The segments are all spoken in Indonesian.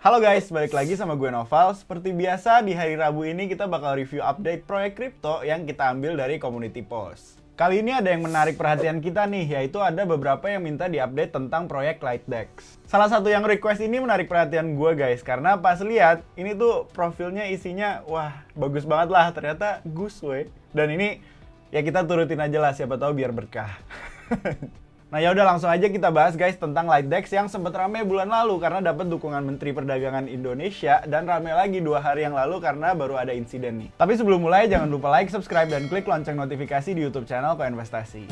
Halo guys, balik lagi sama gue Noval. Seperti biasa, di hari Rabu ini kita bakal review update proyek kripto yang kita ambil dari Community Post. Kali ini ada yang menarik perhatian kita nih, yaitu ada beberapa yang minta diupdate tentang proyek Lightdex. Salah satu yang request ini menarik perhatian gue guys, karena pas lihat ini tuh profilnya isinya, wah bagus banget lah, ternyata Gus we. Dan ini ya kita turutin aja lah, siapa tahu biar berkah. Nah ya udah langsung aja kita bahas guys tentang Lightdex yang sempat ramai bulan lalu karena dapat dukungan Menteri Perdagangan Indonesia dan ramai lagi 2 hari yang lalu karena baru ada insiden nih. Tapi sebelum mulai jangan lupa like, subscribe, dan klik lonceng notifikasi di YouTube channel Koinvestasi.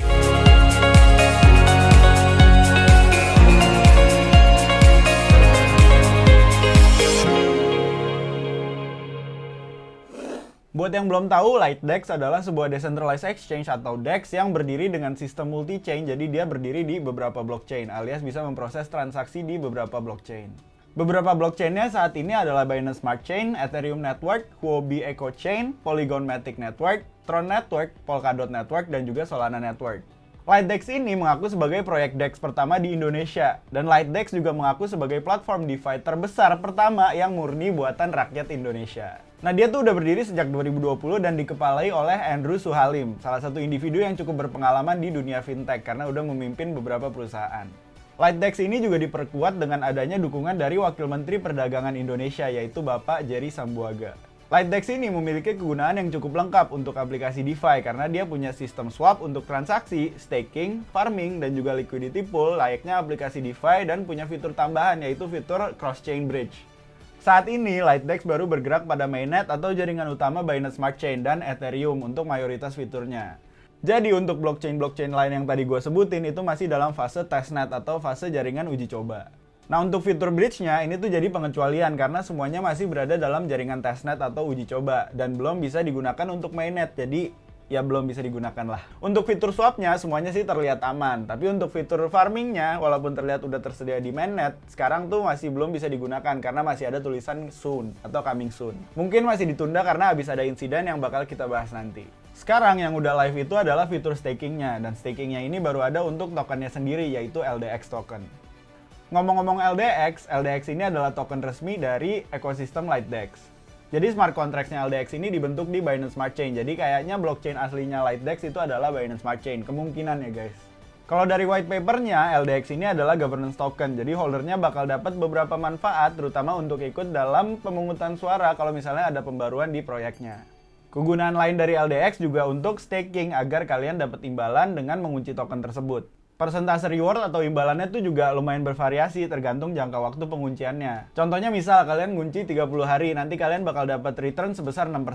Buat yang belum tahu, Lightdex adalah sebuah decentralized exchange atau DEX yang berdiri dengan sistem multi-chain, jadi dia berdiri di beberapa blockchain, alias bisa memproses transaksi di beberapa blockchain. Beberapa blockchainnya saat ini adalah Binance Smart Chain, Ethereum Network, Huobi Echo Chain, Polygon Matic Network, Tron Network, Polkadot Network, dan juga Solana Network. Lightdex ini mengaku sebagai proyek DEX pertama di Indonesia, dan Lightdex juga mengaku sebagai platform DeFi terbesar pertama yang murni buatan rakyat Indonesia. Nah dia tuh udah berdiri sejak 2020 dan dikepalai oleh Andrew Suhalim, salah satu individu yang cukup berpengalaman di dunia fintech karena udah memimpin beberapa perusahaan. Lightdex ini juga diperkuat dengan adanya dukungan dari Wakil Menteri Perdagangan Indonesia yaitu Bapak Jerry Sambuaga. Lightdex ini memiliki kegunaan yang cukup lengkap untuk aplikasi DeFi karena dia punya sistem swap untuk transaksi, staking, farming, dan juga liquidity pool layaknya aplikasi DeFi dan punya fitur tambahan yaitu fitur cross-chain bridge. Saat ini, Lightdex baru bergerak pada mainnet atau jaringan utama Binance Smart Chain dan Ethereum untuk mayoritas fiturnya. Jadi untuk blockchain-blockchain lain yang tadi gue sebutin itu masih dalam fase testnet atau fase jaringan uji coba. Nah untuk fitur bridge-nya ini tuh jadi pengecualian karena semuanya masih berada dalam jaringan testnet atau uji coba dan belum bisa digunakan untuk mainnet, jadi ya belum bisa digunakan lah. Untuk fitur swapnya semuanya sih terlihat aman, tapi untuk fitur farmingnya walaupun terlihat udah tersedia di mainnet, sekarang tuh masih belum bisa digunakan karena masih ada tulisan soon atau coming soon. Mungkin masih ditunda karena habis ada insiden yang bakal kita bahas nanti. Sekarang yang udah live itu adalah fitur stakingnya, dan stakingnya ini baru ada untuk tokennya sendiri yaitu LDX token. Ngomong-ngomong LDX, LDX ini adalah token resmi dari ekosistem Lightdex. Jadi smart contracts-nya LDX ini dibentuk di Binance Smart Chain. Jadi kayaknya blockchain aslinya Lightdex itu adalah Binance Smart Chain. Kemungkinan ya guys. Kalau dari white paper-nya, LDX ini adalah governance token. Jadi holdernya bakal dapat beberapa manfaat terutama untuk ikut dalam pemungutan suara kalau misalnya ada pembaruan di proyeknya. Kegunaan lain dari LDX juga untuk staking agar kalian dapat imbalan dengan mengunci token tersebut. Persentase reward atau imbalannya tuh juga lumayan bervariasi tergantung jangka waktu pengunciannya. Contohnya misal kalian ngunci 30 hari, nanti kalian bakal dapat return sebesar 6%.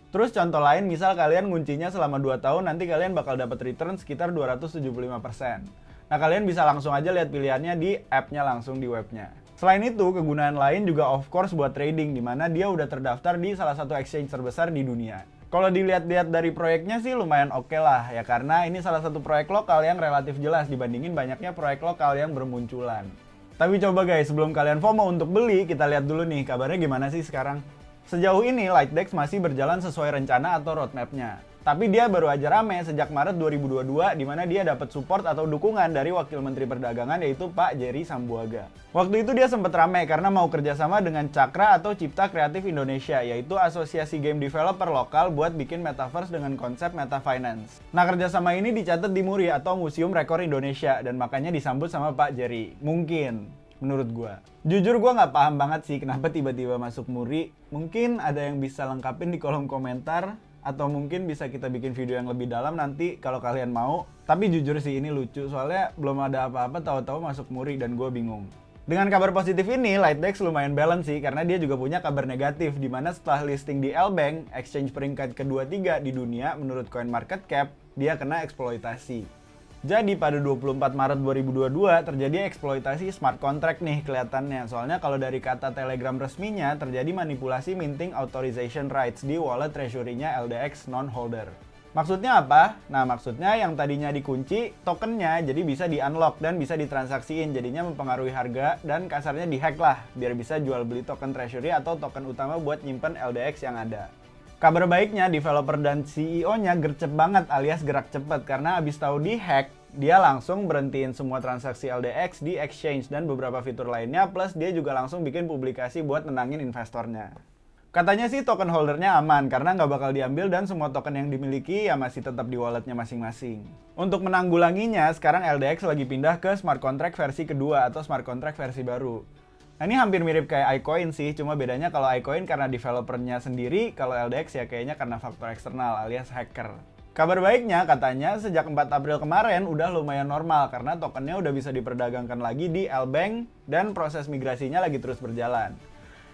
Terus contoh lain misal kalian nguncinya selama 2 tahun, nanti kalian bakal dapat return sekitar 275%. Nah kalian bisa langsung aja lihat pilihannya di app-nya langsung di webnya. Selain itu, kegunaan lain juga of course buat trading, dimana dia udah terdaftar di salah satu exchange terbesar di dunia. Kalau dilihat-lihat dari proyeknya sih lumayan oke lah ya karena ini salah satu proyek lokal yang relatif jelas dibandingin banyaknya proyek lokal yang bermunculan. Tapi coba guys, sebelum kalian FOMO untuk beli, kita lihat dulu nih kabarnya gimana sih sekarang. Sejauh ini Lightdex masih berjalan sesuai rencana atau roadmap-nya. Tapi dia baru aja rame sejak Maret 2022 di mana dia dapat support atau dukungan dari Wakil Menteri Perdagangan yaitu Pak Jerry Sambuaga. Waktu itu dia sempat rame karena mau kerjasama dengan Cakra atau Cipta Kreatif Indonesia yaitu asosiasi game developer lokal buat bikin metaverse dengan konsep meta finance. Nah kerjasama ini dicatat di MURI atau Museum Rekor Indonesia dan makanya disambut sama Pak Jerry. Mungkin. Menurut gua. Jujur gua nggak paham banget sih kenapa tiba-tiba masuk MURI. Mungkin ada yang bisa lengkapin di kolom komentar. Atau mungkin bisa kita bikin video yang lebih dalam nanti kalau kalian mau. Tapi jujur sih ini lucu soalnya belum ada apa-apa tahu-tahu masuk MURI dan gue bingung. Dengan kabar positif ini, Lightdex lumayan balance sih karena dia juga punya kabar negatif di mana setelah listing di LBank, exchange peringkat kedua-3 di dunia menurut CoinMarketCap, dia kena eksploitasi. Jadi pada 24 Maret 2022 terjadi eksploitasi smart contract nih kelihatannya. Soalnya kalau dari kata Telegram resminya terjadi manipulasi minting authorization rights di wallet treasury-nya LDX non-holder. Maksudnya apa? Nah maksudnya yang tadinya dikunci tokennya jadi bisa di-unlock dan bisa ditransaksiin. Jadinya mempengaruhi harga dan kasarnya di-hack lah biar bisa jual beli token treasury atau token utama buat nyimpen LDX yang ada. Kabar baiknya, developer dan CEO-nya gercep banget alias gerak cepet karena abis tahu di-hack, Dia langsung berhentiin semua transaksi LDX di exchange dan beberapa fitur lainnya, plus dia juga langsung bikin publikasi buat nenangin investornya. Katanya sih token holdernya aman karena nggak bakal diambil dan semua token yang dimiliki ya masih tetap di walletnya masing-masing. Untuk menanggulanginya, sekarang LDX lagi pindah ke smart contract versi kedua atau smart contract versi baru. Nah, ini hampir mirip kayak iCoin sih, cuma bedanya kalau iCoin karena developernya sendiri, kalau LDX ya kayaknya karena faktor eksternal alias hacker. Kabar baiknya katanya sejak 4 April kemarin udah lumayan normal karena tokennya udah bisa diperdagangkan lagi di L-Bank dan proses migrasinya lagi terus berjalan.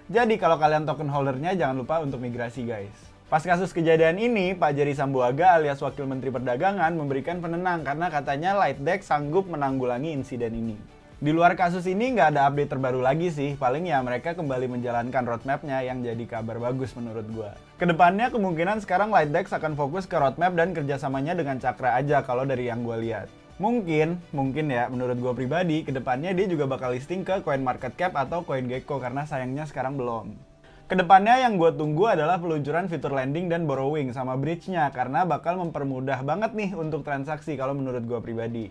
Jadi kalau kalian token holdernya jangan lupa untuk migrasi guys. Pas kasus kejadian ini, Pak Jerry Sambuaga alias Wakil Menteri Perdagangan memberikan penenang karena katanya LightDex sanggup menanggulangi insiden ini. Di luar kasus ini nggak ada update terbaru lagi sih, paling ya mereka kembali menjalankan roadmap-nya yang jadi kabar bagus menurut gua. Kedepannya kemungkinan sekarang LightDex akan fokus ke roadmap dan kerjasamanya dengan Cakra aja kalau dari yang gua lihat. Mungkin ya menurut gua pribadi, kedepannya dia juga bakal listing ke CoinMarketCap atau CoinGecko karena sayangnya sekarang belum. Kedepannya yang gue tunggu adalah peluncuran fitur lending dan borrowing sama bridge-nya karena bakal mempermudah banget nih untuk transaksi kalau menurut gue pribadi.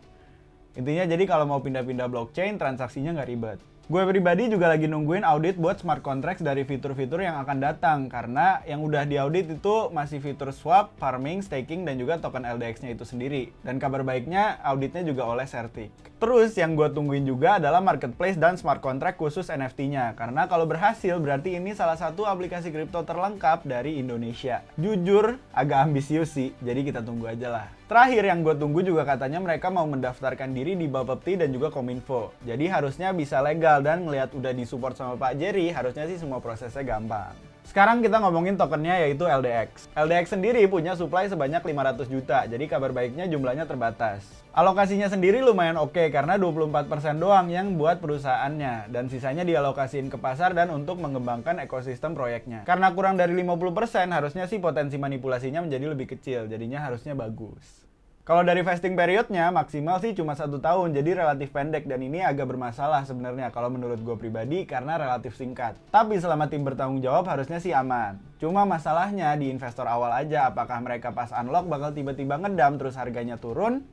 Intinya jadi kalau mau pindah-pindah blockchain, transaksinya nggak ribet. Gue pribadi juga lagi nungguin audit buat smart contracts dari fitur-fitur yang akan datang karena yang udah diaudit itu masih fitur swap, farming, staking, dan juga token LDX-nya itu sendiri. Dan kabar baiknya auditnya juga oleh Certic. Terus yang gue tungguin juga adalah marketplace dan smart contract khusus NFT-nya karena kalau berhasil berarti ini salah satu aplikasi kripto terlengkap dari Indonesia. Jujur agak ambisius sih, jadi kita tunggu aja lah. Terakhir yang gue tunggu juga katanya mereka mau mendaftarkan diri di Bapepti dan juga Kominfo. Jadi harusnya bisa legal dan ngelihat udah disupport sama Pak Jerry, harusnya sih semua prosesnya gampang. Sekarang kita ngomongin tokennya yaitu LDX. LDX sendiri punya supply sebanyak 500 juta, jadi kabar baiknya jumlahnya terbatas. Alokasinya sendiri lumayan oke karena 24% doang yang buat perusahaannya dan sisanya dialokasiin ke pasar dan untuk mengembangkan ekosistem proyeknya. Karena kurang dari 50% harusnya sih potensi manipulasinya menjadi lebih kecil, jadinya harusnya bagus. Kalau dari vesting periodnya maksimal sih cuma 1 tahun, jadi relatif pendek dan ini agak bermasalah sebenarnya kalau menurut gue pribadi karena relatif singkat. Tapi selama tim bertanggung jawab harusnya sih aman. Cuma masalahnya di investor awal aja, apakah mereka pas unlock bakal tiba-tiba ngedam terus harganya turun?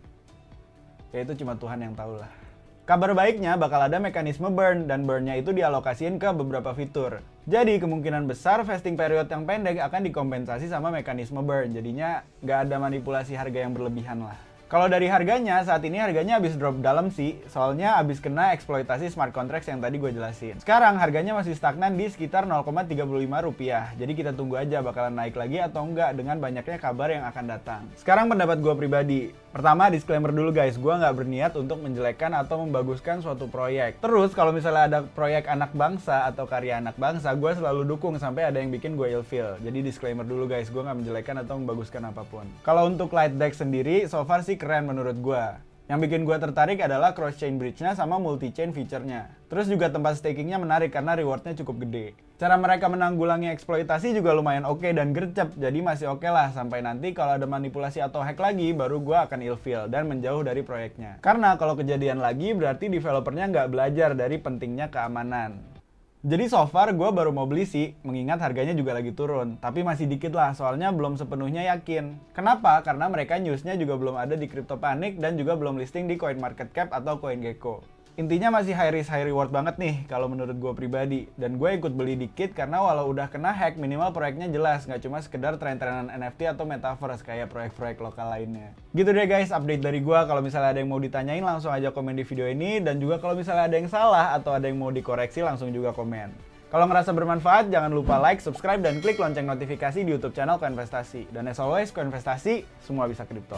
Ya itu cuma Tuhan yang tahu lah. Kabar baiknya bakal ada mekanisme burn dan burnnya itu dialokasiin ke beberapa fitur. Jadi kemungkinan besar vesting period yang pendek akan dikompensasi sama mekanisme burn. Jadinya nggak ada manipulasi harga yang berlebihan lah. Kalau dari harganya, saat ini harganya habis drop dalam sih, soalnya habis kena eksploitasi smart contracts yang tadi gue jelasin. Sekarang harganya masih stagnan di sekitar 0,35 rupiah, jadi kita tunggu aja bakalan naik lagi atau enggak dengan banyaknya kabar yang akan datang. Sekarang pendapat gue pribadi. Pertama, disclaimer dulu guys, gue nggak berniat untuk menjelekkan atau membaguskan suatu proyek. Terus kalau misalnya ada proyek anak bangsa atau karya anak bangsa, gue selalu dukung sampai ada yang bikin gue ilfeel. Jadi disclaimer dulu guys, gue nggak menjelekkan atau membaguskan apapun. Kalau untuk LightDex sendiri, so far sih keren menurut gue. Yang bikin gue tertarik adalah cross-chain bridge-nya sama multi-chain feature-nya. Terus juga tempat stakingnya menarik karena reward-nya cukup gede. Cara mereka menanggulangi eksploitasi juga lumayan oke dan gercep, jadi masih oke lah sampai nanti kalau ada manipulasi atau hack lagi baru gue akan ilfeel dan menjauh dari proyeknya. Karena kalau kejadian lagi berarti developernya nggak belajar dari pentingnya keamanan. Jadi so far gue baru mau beli sih, mengingat harganya juga lagi turun. Tapi masih dikit lah, soalnya belum sepenuhnya yakin. Kenapa? Karena mereka newsnya juga belum ada di CryptoPanic dan juga belum listing di CoinMarketCap atau CoinGecko. Intinya masih high risk high reward banget nih kalau menurut gue pribadi. Dan gue ikut beli dikit karena walau udah kena hack minimal proyeknya jelas, nggak cuma sekedar tren-trenan NFT atau metaverse kayak proyek-proyek lokal lainnya. Gitu deh guys update dari gue. Kalau misalnya ada yang mau ditanyain langsung aja komen di video ini. Dan juga kalau misalnya ada yang salah atau ada yang mau dikoreksi langsung juga komen. Kalau ngerasa bermanfaat jangan lupa like, subscribe, dan klik lonceng notifikasi di YouTube channel Koinvestasi. Dan as always, Koinvestasi semua bisa kripto.